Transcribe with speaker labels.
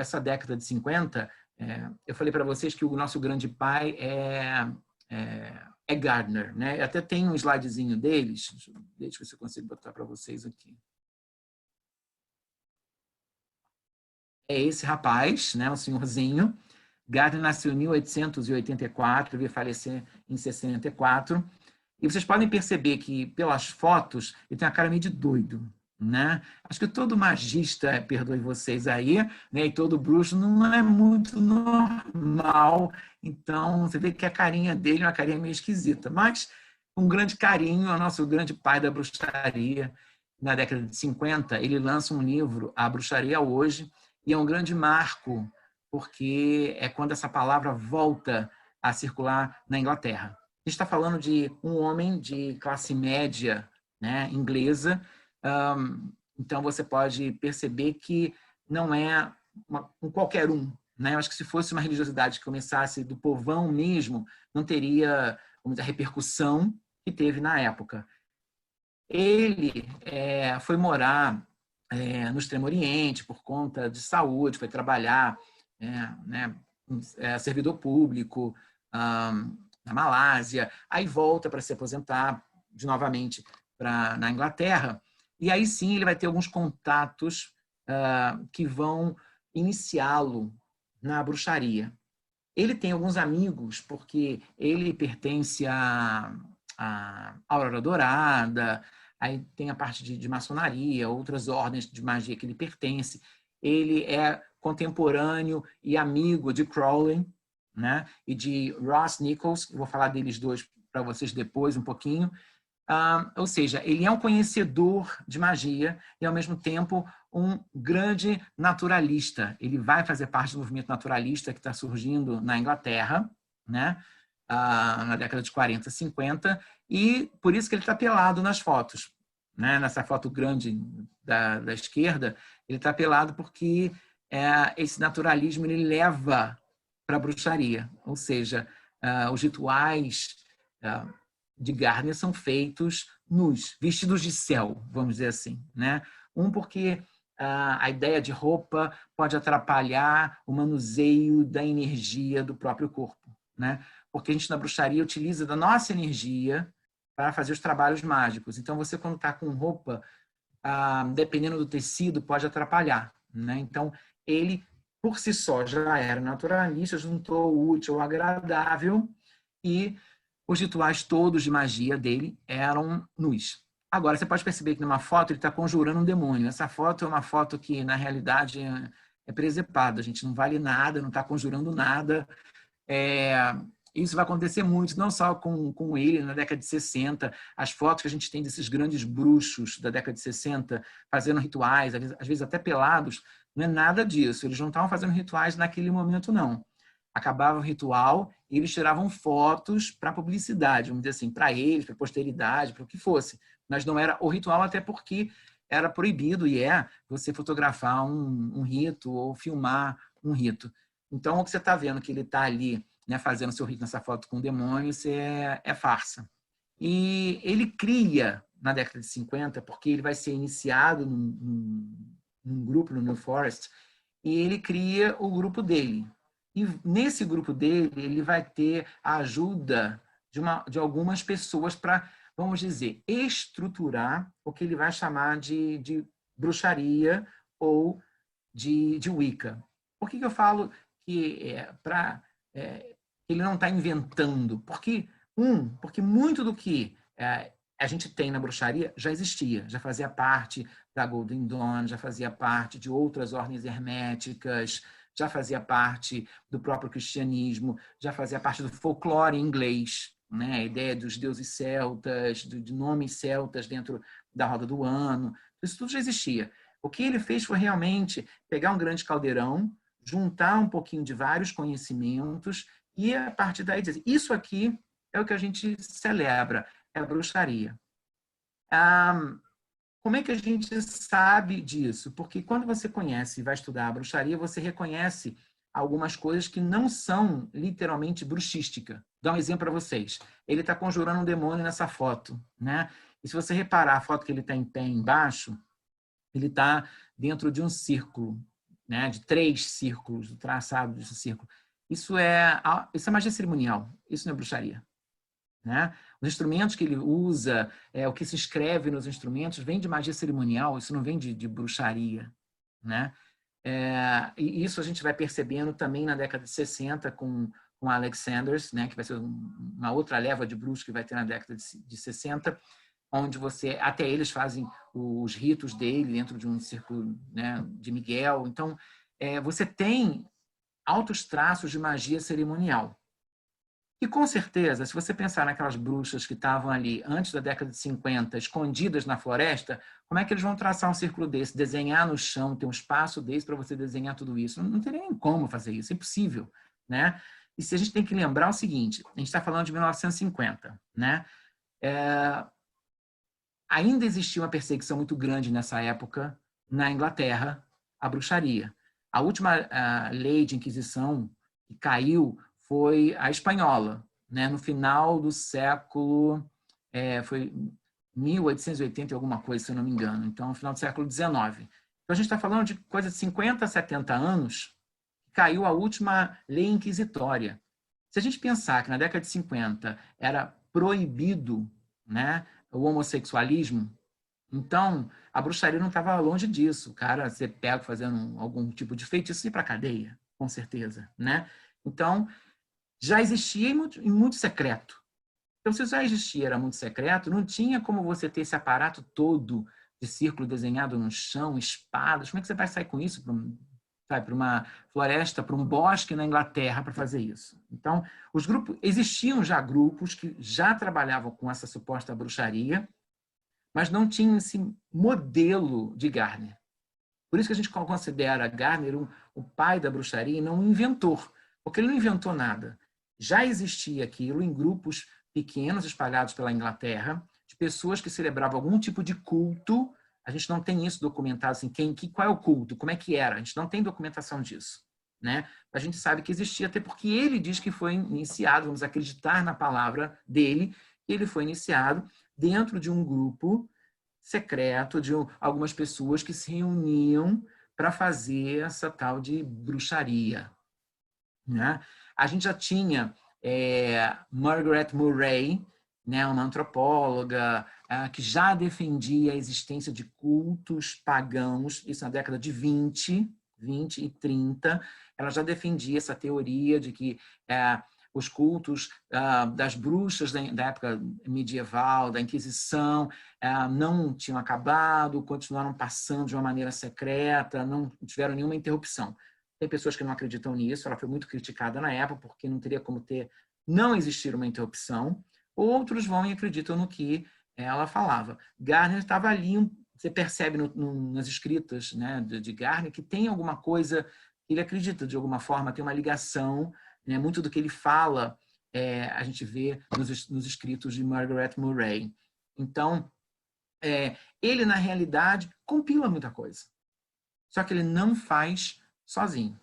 Speaker 1: essa década de 50, eu falei para vocês que o nosso grande pai é Gardner, né? Até tem um slidezinho deles, deixa eu ver se eu consigo botar para vocês aqui. É esse rapaz, né, o senhorzinho. Gardner nasceu em 1884, veio falecer em 64. E vocês podem perceber que, pelas fotos, ele tem uma cara meio de doido, né? Acho que todo magista, perdoe vocês aí, né, e todo bruxo não é muito normal. Então, você vê que a carinha dele é uma carinha meio esquisita. Mas, com grande carinho, é o nosso grande pai da bruxaria. Na década de 50, ele lança um livro, A Bruxaria Hoje, e é um grande marco, porque é quando essa palavra volta a circular na Inglaterra. A gente está falando de um homem de classe média, né, inglesa. Então, você pode perceber que não é um qualquer um. Né? Eu acho que se fosse uma religiosidade que começasse do povão mesmo, não teria, vamos dizer, a repercussão que teve na época. Ele foi morar no Extremo Oriente por conta de saúde, foi trabalhar, né, servidor público na Malásia, aí volta para se aposentar novamente na Inglaterra, e aí sim ele vai ter alguns contatos que vão iniciá-lo na bruxaria. Ele tem alguns amigos, porque ele pertence à Aurora Dourada, aí tem a parte de maçonaria, outras ordens de magia que ele pertence. Ele é contemporâneo e amigo de Crowley, né? E de Ross Nichols, eu vou falar deles dois para vocês depois um pouquinho. Ou seja, ele é um conhecedor de magia e, ao mesmo tempo, um grande naturalista. Ele vai fazer parte do movimento naturalista que está surgindo na Inglaterra, né? Na década de 40, 50, e por isso que ele está pelado nas fotos. Né? Nessa foto grande da esquerda, ele está pelado porque esse naturalismo ele leva para a bruxaria, ou seja, os rituais de Gardner são feitos nus, vestidos de céu, vamos dizer assim. Né? Porque a ideia de roupa pode atrapalhar o manuseio da energia do próprio corpo. Né? Porque a gente na bruxaria utiliza da nossa energia para fazer os trabalhos mágicos. Então, você quando está com roupa, dependendo do tecido, pode atrapalhar. Né? Então, ele, por si só, já era naturalista, juntou o útil ao agradável e os rituais todos de magia dele eram nus. Agora, você pode perceber que numa foto ele está conjurando um demônio. Essa foto é uma foto que, na realidade, é presepada. A gente não vale nada, não está conjurando nada. Isso vai acontecer muito, não só com ele na década de 60. As fotos que a gente tem desses grandes bruxos da década de 60 fazendo rituais, às vezes até pelados, não é nada disso. Eles não estavam fazendo rituais naquele momento, não. Acabava o ritual e eles tiravam fotos para publicidade, vamos dizer assim, para eles, para a posteridade, para o que fosse. Mas não era o ritual, até porque era proibido e você fotografar um rito ou filmar um rito. Então, o que você está vendo que ele está ali, né, fazendo seu rito nessa foto com o demônio, isso é farsa. E ele cria, na década de 50, porque ele vai ser iniciado num grupo, no New Forest, e ele cria o grupo dele. E nesse grupo dele, ele vai ter a ajuda de algumas pessoas para, vamos dizer, estruturar o que ele vai chamar de bruxaria ou de Wicca. Por que eu falo que ele não está inventando? Porque muito do que a gente tem na bruxaria já existia, já fazia parte da Golden Dawn, já fazia parte de outras ordens herméticas, já fazia parte do próprio cristianismo, já fazia parte do folclore inglês, né? A ideia dos deuses celtas, de nomes celtas dentro da roda do ano, isso tudo já existia. O que ele fez foi realmente pegar um grande caldeirão, juntar um pouquinho de vários conhecimentos e, a partir daí, dizer, isso aqui é o que a gente celebra, é a bruxaria. Como é que a gente sabe disso? Porque quando você conhece e vai estudar a bruxaria, você reconhece algumas coisas que não são literalmente bruxística. Vou dar um exemplo para vocês. Ele está conjurando um demônio nessa foto. Né? E se você reparar a foto que ele está em pé embaixo, ele está dentro de um círculo. né, de 3 círculos, do traçado desse círculo. Isso é magia cerimonial, isso não é bruxaria. Né? Os instrumentos que ele usa, o que se escreve nos instrumentos, vem de magia cerimonial, isso não vem de bruxaria. Né? E isso a gente vai percebendo também na década de 60 com Alex Sanders, né? Que vai ser uma outra leva de bruxos que vai ter na década de 60, onde até eles fazem os ritos dele dentro de um círculo, né, de Miguel. Então, você tem altos traços de magia cerimonial. E com certeza, se você pensar naquelas bruxas que estavam ali antes da década de 50, escondidas na floresta, como é que eles vão traçar um círculo desse, desenhar no chão, ter um espaço desse para você desenhar tudo isso? Não teria nem como fazer isso, é impossível, né? E se a gente tem que lembrar o seguinte, a gente está falando de 1950, né? Ainda existia uma perseguição muito grande nessa época na Inglaterra, a bruxaria. A última lei de Inquisição que caiu foi a espanhola, né? No final do século, foi 1880 e alguma coisa, se eu não me engano. Então, no final do século XIX. Então, a gente está falando de coisa de 50, 70 anos, caiu a última lei inquisitória. Se a gente pensar que na década de 50 era proibido, né, o homossexualismo, então a bruxaria não estava longe disso. O cara ser pego fazendo algum tipo de feitiço e ir para a cadeia, com certeza. Né? Então, já existia em muito secreto. Então, se já existia, era muito secreto, não tinha como você ter esse aparato todo de círculo desenhado no chão, espadas. Como é que você vai sair com isso para uma floresta, para um bosque na Inglaterra para fazer isso? Então, existiam já grupos que já trabalhavam com essa suposta bruxaria, mas não tinham esse modelo de Gardner. Por isso que a gente considera Gardner o pai da bruxaria e não um inventor, porque ele não inventou nada. Já existia aquilo em grupos pequenos espalhados pela Inglaterra, de pessoas que celebravam algum tipo de culto. A gente não tem isso documentado, assim, qual é o culto, como é que era, a gente não tem documentação disso. Né? A gente sabe que existia, até porque ele diz que foi iniciado, vamos acreditar na palavra dele, que ele foi iniciado dentro de um grupo secreto de algumas pessoas que se reuniam para fazer essa tal de bruxaria. Né? A gente já tinha Margaret Murray, né, uma antropóloga que já defendia a existência de cultos pagãos, isso na década de 20 e 30, ela já defendia essa teoria de que os cultos das bruxas da época medieval, da Inquisição, não tinham acabado, continuaram passando de uma maneira secreta, não tiveram nenhuma interrupção. Tem pessoas que não acreditam nisso, ela foi muito criticada na época, porque não teria como não existir uma interrupção. Outros vão e acreditam no que ela falava. Gardner estava ali, você percebe nas escritas, né, de Gardner que tem alguma coisa, ele acredita de alguma forma, tem uma ligação, né, muito do que ele fala, a gente vê nos escritos de Margaret Murray. Então, ele, na realidade, compila muita coisa. Só que ele não faz sozinho.